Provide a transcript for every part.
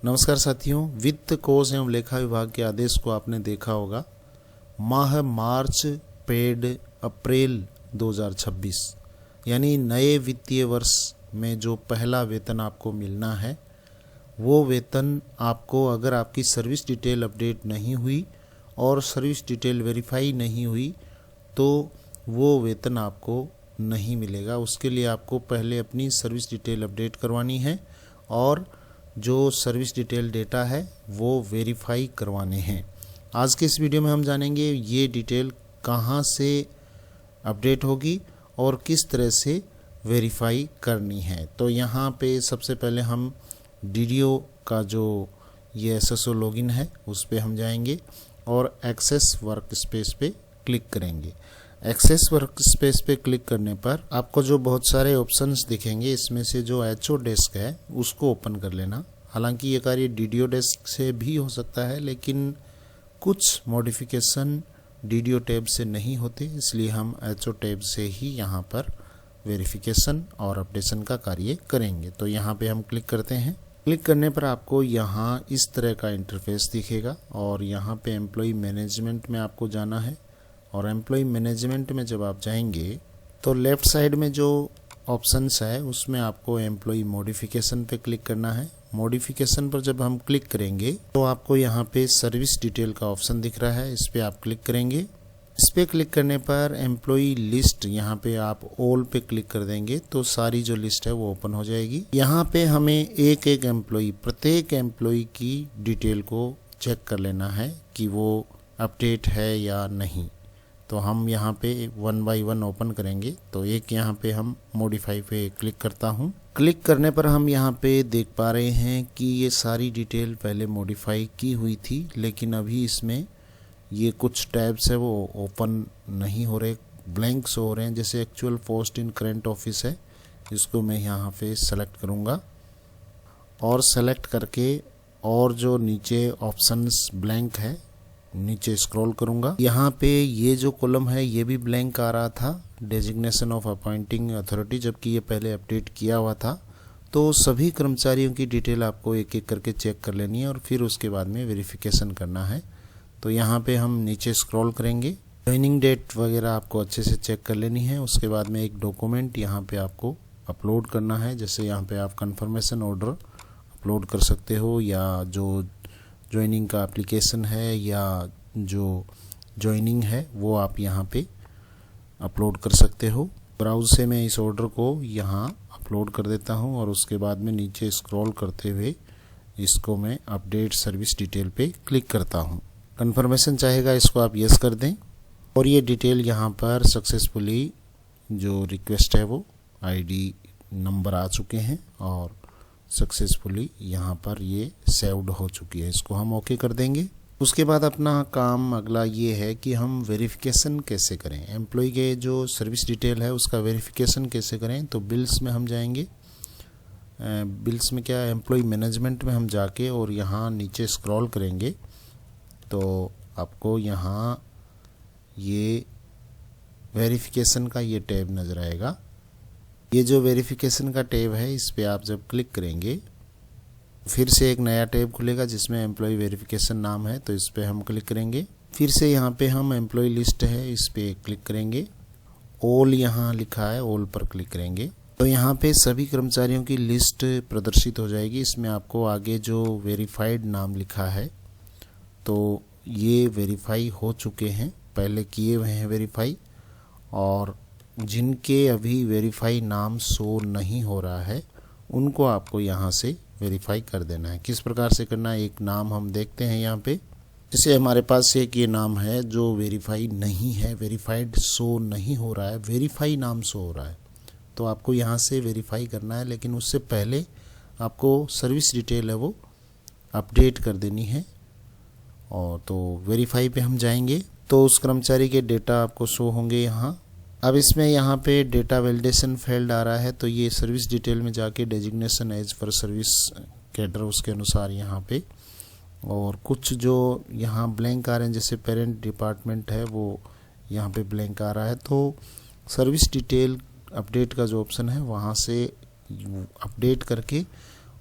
नमस्कार साथियों, वित्त कोष एवं लेखा विभाग के आदेश को आपने देखा होगा। माह मार्च पेड अप्रैल 2026 यानी नए वित्तीय वर्ष में जो पहला वेतन आपको मिलना है, वो वेतन आपको अगर आपकी सर्विस डिटेल अपडेट नहीं हुई और सर्विस डिटेल वेरीफाई नहीं हुई तो वो वेतन आपको नहीं मिलेगा। उसके लिए आपको पहले अपनी सर्विस डिटेल अपडेट करवानी है और जो सर्विस डिटेल डेटा है वो वेरीफाई करवाने हैं। आज के इस वीडियो में हम जानेंगे ये डिटेल कहाँ से अपडेट होगी और किस तरह से वेरीफाई करनी है। तो यहाँ पे सबसे पहले हम डीडीओ का जो ये एसएसओ लॉगिन है उस पे हम जाएंगे और एक्सेस वर्क स्पेस पे क्लिक करेंगे। एक्सेस वर्क स्पेस पे क्लिक करने पर आपको जो बहुत सारे ऑप्शंस दिखेंगे, इसमें से जो एचओ डेस्क है उसको ओपन कर लेना। हालांकि ये कार्य डीडीओ डेस्क से भी हो सकता है, लेकिन कुछ मॉडिफिकेशन डीडीओ टैब से नहीं होते, इसलिए हम एचओ टैब से ही यहाँ पर वेरिफिकेशन और अपडेशन का कार्य करेंगे। तो यहाँ पे हम क्लिक करते हैं। क्लिक करने पर आपको यहाँ इस तरह का इंटरफेस दिखेगा और यहाँ पे एम्प्लॉय मैनेजमेंट में आपको जाना है। और एम्प्लॉय मैनेजमेंट में जब आप जाएंगे तो लेफ़्ट साइड में जो ऑप्शंस है उसमें आपको एम्प्लॉय मॉडिफिकेशन पे क्लिक करना है। मॉडिफिकेशन पर जब हम क्लिक करेंगे तो आपको यहाँ पे सर्विस डिटेल का ऑप्शन दिख रहा है, इस पे आप क्लिक करेंगे। इस पे क्लिक करने पर एम्प्लॉय लिस्ट यहाँ पे आप ऑल पे क्लिक कर देंगे तो सारी जो लिस्ट है वो ओपन हो जाएगी। यहाँ पे हमें एक एक एम्प्लॉय, प्रत्येक एम्प्लॉय की डिटेल को चेक कर लेना है कि वो अपडेट है या नहीं। तो हम यहाँ पे 1 बाय 1 ओपन करेंगे। तो एक यहाँ पे हम मॉडिफाई पे क्लिक करता हूँ। क्लिक करने पर हम यहाँ पे देख पा रहे हैं कि ये सारी डिटेल पहले मॉडिफाई की हुई थी, लेकिन अभी इसमें ये कुछ टैब्स है वो ओपन नहीं हो रहे, ब्लैंक शो हो रहे हैं। जैसे एक्चुअल पोस्ट इन करंट ऑफिस है, इसको मैं यहाँ पे सेलेक्ट करूँगा और सेलेक्ट करके और जो नीचे ऑप्शंस ब्लैंक है नीचे स्क्रॉल करूंगा। यहाँ पे ये जो कॉलम है ये भी ब्लैंक आ रहा था, डेजिग्नेशन ऑफ अपॉइंटिंग अथॉरिटी, जबकि ये पहले अपडेट किया हुआ था। तो सभी कर्मचारियों की डिटेल आपको एक एक करके चेक कर लेनी है और फिर उसके बाद में वेरिफिकेशन करना है। तो यहाँ पे हम नीचे स्क्रॉल करेंगे। ज्वाइनिंग डेट वगैरह आपको अच्छे से चेक कर लेनी है। उसके बाद में एक डॉक्यूमेंट यहाँ पे आपको अपलोड करना है। जैसे यहाँ पे आप कंफर्मेशन ऑर्डर अपलोड कर सकते हो, या जो ज्वाइनिंग का एप्लीकेशन है या जो ज्वाइनिंग है वो आप यहाँ पे अपलोड कर सकते हो। ब्राउज से मैं इस ऑर्डर को यहाँ अपलोड कर देता हूँ और उसके बाद में नीचे स्क्रॉल करते हुए इसको मैं अपडेट सर्विस डिटेल पे क्लिक करता हूँ। कंफर्मेशन चाहेगा, इसको आप यस कर दें और ये डिटेल यहाँ पर सक्सेसफुली जो रिक्वेस्ट है वो आईडी नंबर आ चुके हैं और सक्सेसफुली यहाँ पर ये सेव्ड हो चुकी है। इसको हम ओके कर देंगे। उसके बाद अपना काम अगला ये है कि हम वेरिफिकेशन कैसे करें, एम्प्लॉय के जो सर्विस डिटेल है उसका वेरिफिकेशन कैसे करें। तो बिल्स में हम जाएंगे। बिल्स में क्या, एम्प्लॉय मैनेजमेंट में हम जाके और यहाँ नीचे स्क्रॉल करेंगे तो आपको यहाँ ये वेरिफिकेशन का ये टैब नज़र आएगा। ये जो वेरिफिकेशन का टैब है इस पे आप जब क्लिक करेंगे फिर से एक नया टैब खुलेगा जिसमें एम्प्लॉय वेरिफिकेशन नाम है, तो इस पे हम क्लिक करेंगे। फिर से यहाँ पे हम एम्प्लॉय लिस्ट है इस पे क्लिक करेंगे। ऑल यहाँ लिखा है, ऑल पर क्लिक करेंगे तो यहाँ पे सभी कर्मचारियों की लिस्ट प्रदर्शित हो जाएगी। इसमें आपको आगे जो वेरीफाइड नाम लिखा है तो ये वेरीफाई हो चुके हैं, पहले किए हुए हैं वेरीफाई, और जिनके अभी वेरीफाई नाम शो नहीं हो रहा है उनको आपको यहाँ से वेरीफाई कर देना है। किस प्रकार से करना है, एक नाम हम देखते हैं यहाँ पे। जैसे हमारे पास एक ये नाम है जो वेरीफाई नहीं है, वेरीफाइड शो नहीं हो रहा है, वेरीफाई नाम शो हो रहा है, तो आपको यहाँ से वेरीफाई करना है। लेकिन उससे पहले आपको सर्विस डिटेल है वो अपडेट कर देनी है। और तो वेरीफाई पे हम जाएंगे तो उस कर्मचारी के डेटा आपको शो होंगे यहाँ। अब इसमें यहाँ पे डेटा वैलिडेशन फेल्ड आ रहा है, तो ये सर्विस डिटेल में जाके designation as per service cadre उसके अनुसार यहाँ पे, और कुछ जो यहाँ ब्लैंक आ रहे हैं जैसे पेरेंट डिपार्टमेंट है वो यहाँ पे ब्लैंक आ रहा है। तो सर्विस डिटेल अपडेट का जो ऑप्शन है वहाँ से अपडेट करके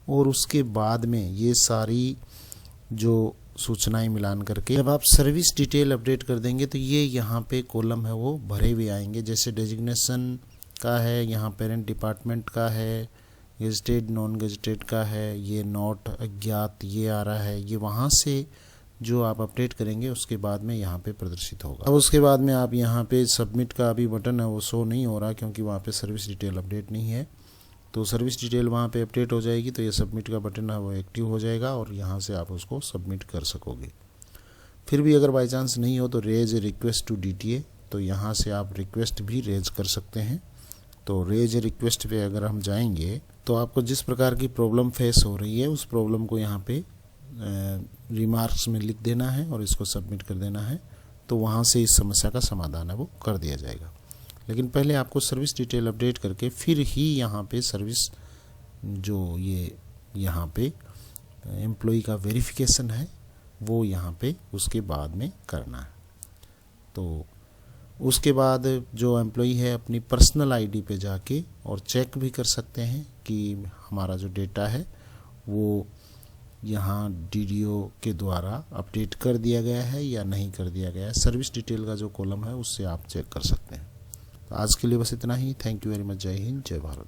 और उसके बाद में ये सारी जो सूचनाएं मिलान करके जब आप सर्विस डिटेल अपडेट कर देंगे तो ये यहाँ पे कॉलम है वो भरे हुए आएंगे। जैसे डेजिग्नेशन का है, यहाँ पेरेंट डिपार्टमेंट का है, गेजेटेड नॉन गेजेटेड का है, ये नॉट अज्ञात ये आ रहा है, ये वहाँ से जो आप अपडेट करेंगे उसके बाद में यहाँ पे प्रदर्शित होगा। अब उसके बाद में आप यहाँ पे सबमिट का अभी बटन है वो शो नहीं हो रहा क्योंकि वहाँ पे सर्विस डिटेल अपडेट नहीं है। तो सर्विस डिटेल वहाँ पे अपडेट हो जाएगी तो ये सबमिट का बटन है वो एक्टिव हो जाएगा और यहाँ से आप उसको सबमिट कर सकोगे। फिर भी अगर बाई चांस नहीं हो तो रेज रिक्वेस्ट टू DTA, तो यहाँ से आप रिक्वेस्ट भी रेज कर सकते हैं। तो रेज रिक्वेस्ट पे अगर हम जाएंगे तो आपको जिस प्रकार की प्रॉब्लम फेस हो रही है उस प्रॉब्लम को यहाँ पे रिमार्क्स में लिख देना है और इसको सबमिट कर देना है। तो वहाँ से इस समस्या का समाधान है वो कर दिया जाएगा। लेकिन पहले आपको सर्विस डिटेल अपडेट करके फिर ही यहाँ पे सर्विस जो ये यहाँ पे एम्प्लॉई का वेरिफिकेशन है वो यहाँ पे उसके बाद में करना है। तो उसके बाद जो एम्प्लॉई है अपनी पर्सनल आईडी पे जाके और चेक भी कर सकते हैं कि हमारा जो डेटा है वो यहाँ DDO के द्वारा अपडेट कर दिया गया है या नहीं कर दिया गया है। सर्विस डिटेल का जो कॉलम है उससे आप चेक कर सकते हैं। तो आज के लिए बस इतना ही। Thank you very much. जय हिंद, जय भारत।